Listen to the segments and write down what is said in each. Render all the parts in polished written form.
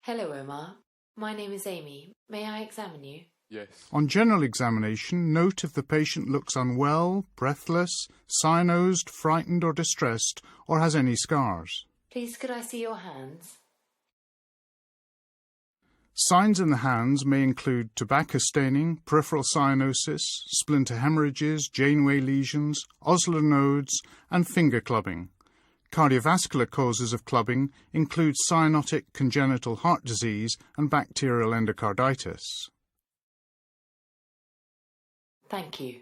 Hello, Omar. My name is Amy. May I examine you? Yes. On general examination, note if the patient looks unwell, breathless, cyanosed, frightened or distressed, or has any scars. Please, could I see your hands? Signs in the hands may include tobacco staining, peripheral cyanosis, splinter hemorrhages, Janeway lesions, Osler nodes, and finger clubbing. Cardiovascular causes of clubbing include cyanotic congenital heart disease and bacterial endocarditis. Thank you.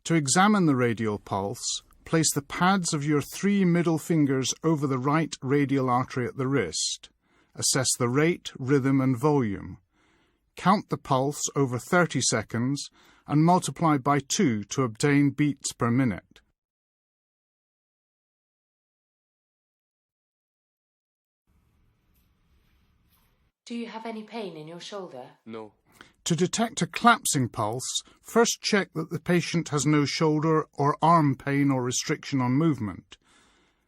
To examine the radial pulse, place the pads of your 3 middle fingers over the right radial artery at the wrist. Assess the rate, rhythm and volume. Count the pulse over 30 seconds and multiply by 2 to obtain beats per minute. Do you have any pain in your shoulder? No. To detect a collapsing pulse, first check that the patient has no shoulder or arm pain or restriction on movement.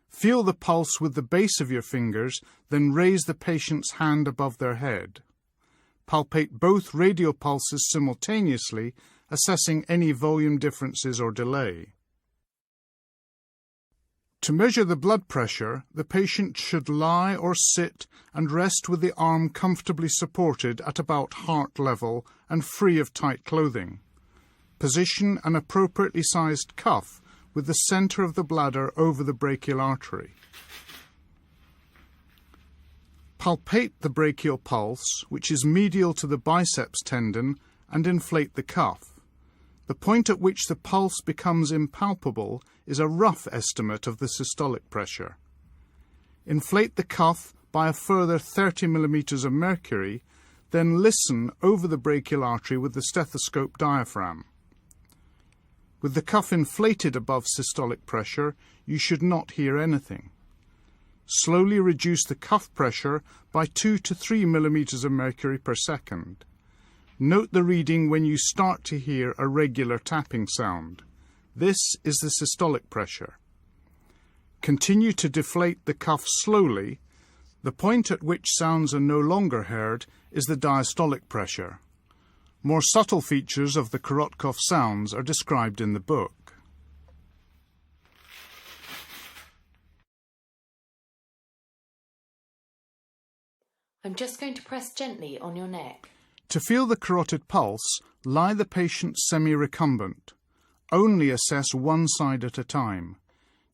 Feel the pulse with the base of your fingers, then raise the patient's hand above their head. Palpate both radial pulses simultaneously, assessing any volume differences or delay. To measure the blood pressure, the patient should lie or sit and rest with the arm comfortably supported at about heart level and free of tight clothing. Position an appropriately sized cuff with the centre of the bladder over the brachial artery. Palpate the brachial pulse, which is medial to the biceps tendon, and inflate the cuff. The point at which the pulse becomes impalpable is a rough estimate of the systolic pressure. Inflate the cuff by a further 30 millimeters of mercury, then listen over the brachial artery with the stethoscope diaphragm. With the cuff inflated above systolic pressure, you should not hear anything. Slowly reduce the cuff pressure by 2 to 3 millimeters of mercury per second. Note the reading when you start to hear a regular tapping sound. This is the systolic pressure. Continue to deflate the cuff slowly. The point at which sounds are no longer heard is the diastolic pressure. More subtle features of the Korotkov sounds are described in the book. I'm just going to press gently on your neck. To feel the carotid pulse, lie the patient semi-recumbent. Only assess one side at a time.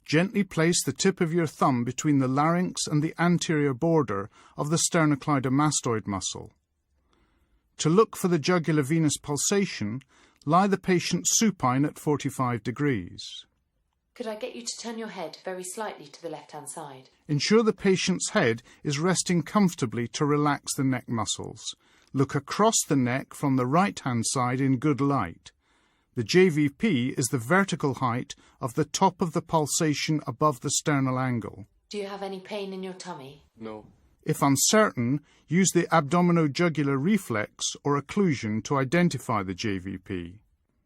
Gently place the tip of your thumb between the larynx and the anterior border of the sternocleidomastoid muscle. To look for the jugular venous pulsation, lie the patient supine at 45 degrees. Could I get you to turn your head very slightly to the left-hand side? Ensure the patient's head is resting comfortably to relax the neck muscles. Look across the neck from the right-hand side in good light. The JVP is the vertical height of the top of the pulsation above the sternal angle. Do you have any pain in your tummy? No. If uncertain, use the abdominojugular reflex or occlusion to identify the JVP.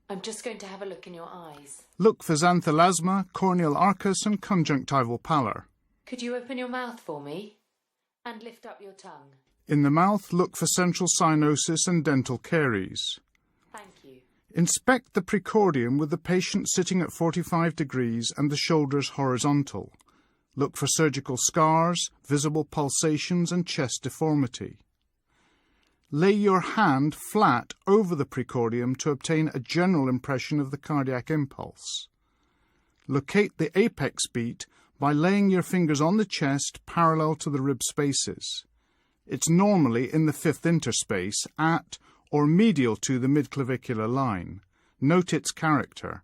I'm just going to have a look in your eyes. Look for xanthelasma, corneal arcus and conjunctival pallor. Could you open your mouth for me? And lift up your tongue. In the mouth, look for central cyanosis and dental caries. Thank you. Inspect the precordium with the patient sitting at 45 degrees and the shoulders horizontal. Look for surgical scars, visible pulsations and chest deformity. Lay your hand flat over the precordium to obtain a general impression of the cardiac impulse. Locate the apex beat by laying your fingers on the chest parallel to the rib spaces. It's normally in the 5th interspace at or medial to the midclavicular line. Note its character.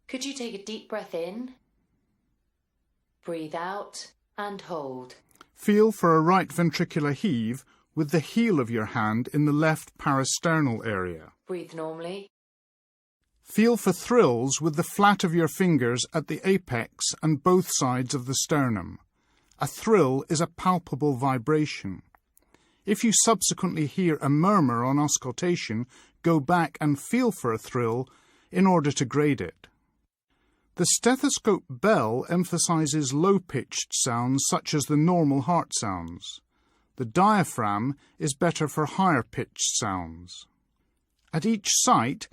Could you take a deep breath in, breathe out, and hold? Feel for a right ventricular heave with the heel of your hand in the left parasternal area. Breathe normally. Feel for thrills with the flat of your fingers at the apex and both sides of the sternum. A thrill is a palpable vibration. If you subsequently hear a murmur on auscultation, go back and feel for a thrill in order to grade it. The stethoscope bell emphasizes low-pitched sounds such as the normal heart sounds. The diaphragm is better for higher-pitched sounds. At each site,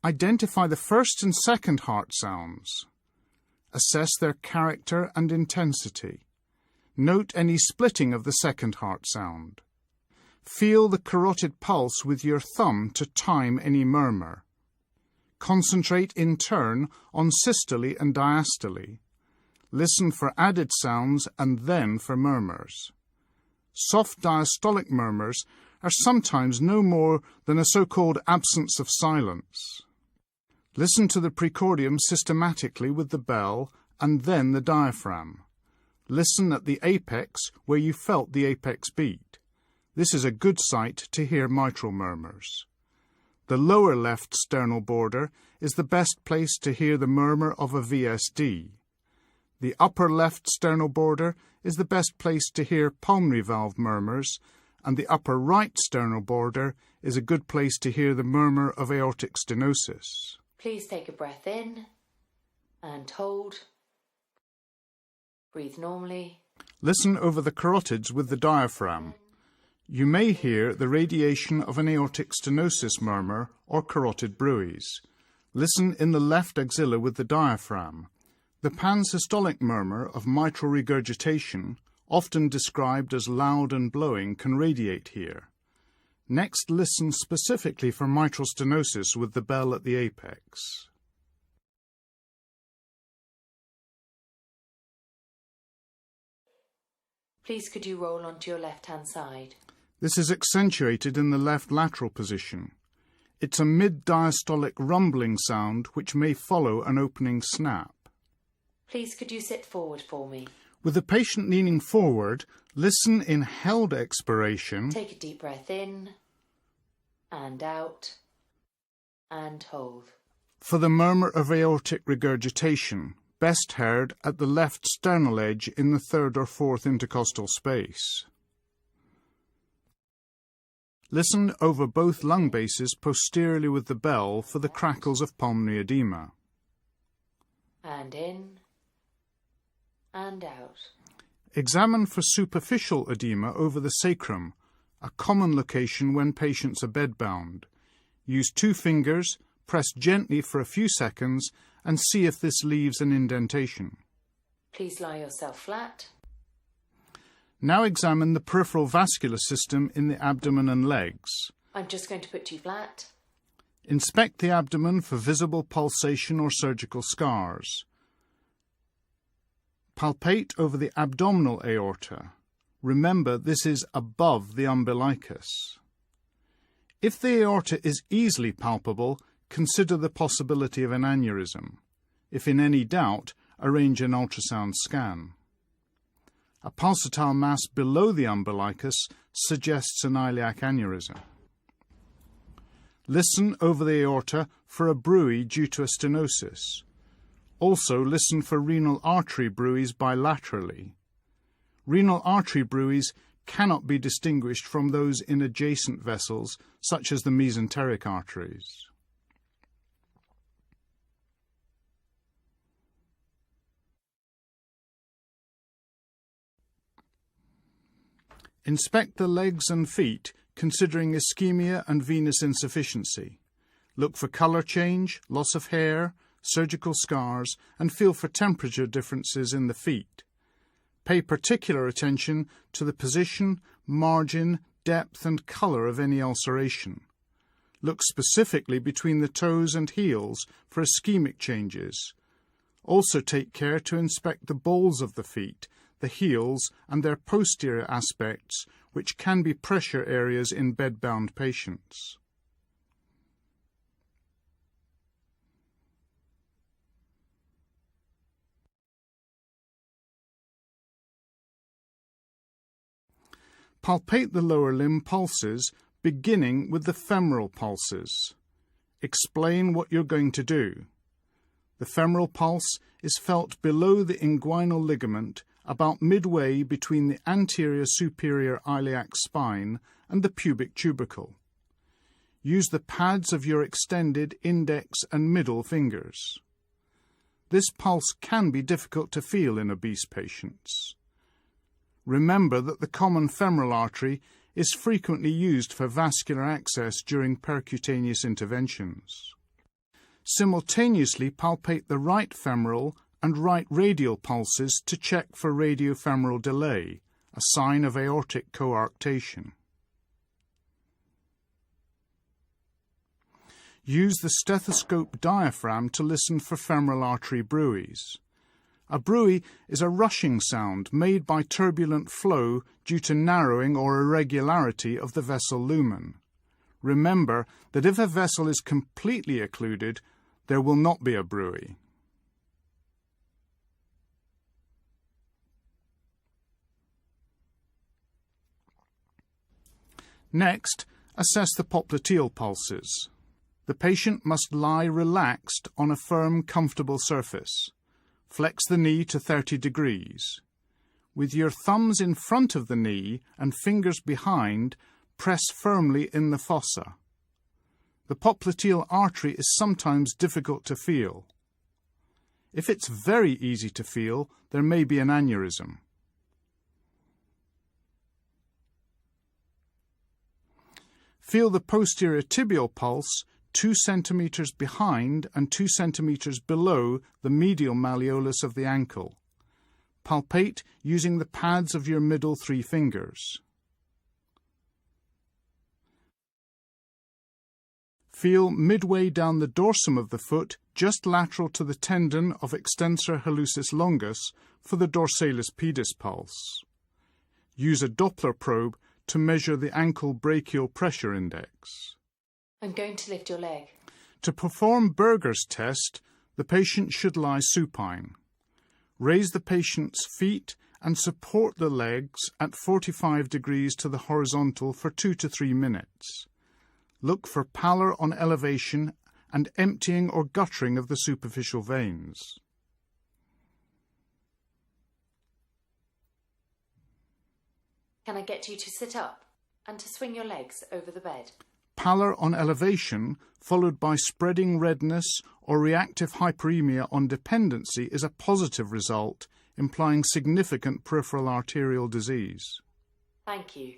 identify the first and second heart sounds. Assess their character and intensity. Note any splitting of the second heart sound. Feel the carotid pulse with your thumb to time any murmur. Concentrate in turn on systole and diastole. Listen for added sounds and then for murmurs. Soft diastolic murmurs are sometimes no more than a so-called absence of silence. Listen to the precordium systematically with the bell and then the diaphragm. Listen at the apex where you felt the apex beat. This is a good site to hear mitral murmurs. The lower left sternal border is the best place to hear the murmur of a VSD. The upper left sternal border is the best place to hear pulmonary valve murmurs, and the upper right sternal border is a good place to hear the murmur of aortic stenosis. Please take a breath in and hold. Breathe normally. Listen over the carotids with the diaphragm. You may hear the radiation of an aortic stenosis murmur or carotid bruits. Listen in the left axilla with the diaphragm. The pansystolic murmur of mitral regurgitation, often described as loud and blowing, can radiate here. Next, listen specifically for mitral stenosis with the bell at the apex. Please could you roll onto your left-hand side? This is accentuated in the left lateral position. It's a mid-diastolic rumbling sound which may follow an opening snap. Please could you sit forward for me? With the patient leaning forward, listen in held expiration. Take a deep breath in and out and hold. For the murmur of aortic regurgitation, best heard at the left sternal edge in the third or fourth intercostal space. Listen over both lung bases posteriorly with the bell for the crackles of pulmonary edema. And in and out. Examine for superficial edema over the sacrum, a common location when patients are bedbound. Use 2 fingers, press gently for a few seconds, and see if this leaves an indentation. Please lie yourself flat. Now examine the peripheral vascular system in the abdomen and legs. I'm just going to put you flat. Inspect the abdomen for visible pulsation or surgical scars. Palpate over the abdominal aorta. Remember, this is above the umbilicus. If the aorta is easily palpable, consider the possibility of an aneurysm. If in any doubt, arrange an ultrasound scan. A pulsatile mass below the umbilicus suggests an iliac aneurysm. Listen over the aorta for a bruit due to a stenosis. Also listen for renal artery bruits bilaterally. Renal artery bruits cannot be distinguished from those in adjacent vessels, such as the mesenteric arteries. Inspect the legs and feet, considering ischemia and venous insufficiency. Look for colour change, loss of hair, surgical scars, and feel for temperature differences in the feet. Pay particular attention to the position, margin, depth and colour of any ulceration. Look specifically between the toes and heels for ischemic changes. Also take care to inspect the balls of the feet, the heels and their posterior aspects, which can be pressure areas in bedbound patients. Palpate the lower limb pulses, beginning with the femoral pulses. Explain what you're going to do. The femoral pulse is felt below the inguinal ligament about midway between the anterior superior iliac spine and the pubic tubercle. Use the pads of your extended index and middle fingers. This pulse can be difficult to feel in obese patients. Remember that the common femoral artery is frequently used for vascular access during percutaneous interventions. Simultaneously palpate the right femoral and right radial pulses to check for radiofemoral delay, a sign of aortic coarctation. Use the stethoscope diaphragm to listen for femoral artery bruits. A bruit is a rushing sound made by turbulent flow due to narrowing or irregularity of the vessel lumen. Remember that if a vessel is completely occluded, there will not be a bruit. Next, assess the popliteal pulses. The patient must lie relaxed on a firm, comfortable surface. Flex the knee to 30 degrees. With your thumbs in front of the knee and fingers behind, press firmly in the fossa. The popliteal artery is sometimes difficult to feel. If it's very easy to feel, there may be an aneurysm. Feel the posterior tibial pulse 2 centimeters behind and 2 centimeters below the medial malleolus of the ankle. Palpate using the pads of your middle 3 fingers. Feel midway down the dorsum of the foot, just lateral to the tendon of extensor hallucis longus, for the dorsalis pedis pulse. Use a Doppler probe to measure the ankle brachial pressure index. I'm going to lift your leg. To perform Berger's test, the patient should lie supine. Raise the patient's feet and support the legs at 45 degrees to the horizontal for 2 to 3 minutes. Look for pallor on elevation and emptying or guttering of the superficial veins. Can I get you to sit up and to swing your legs over the bed? Pallor on elevation, followed by spreading redness or reactive hyperemia on dependency, is a positive result, implying significant peripheral arterial disease. Thank you.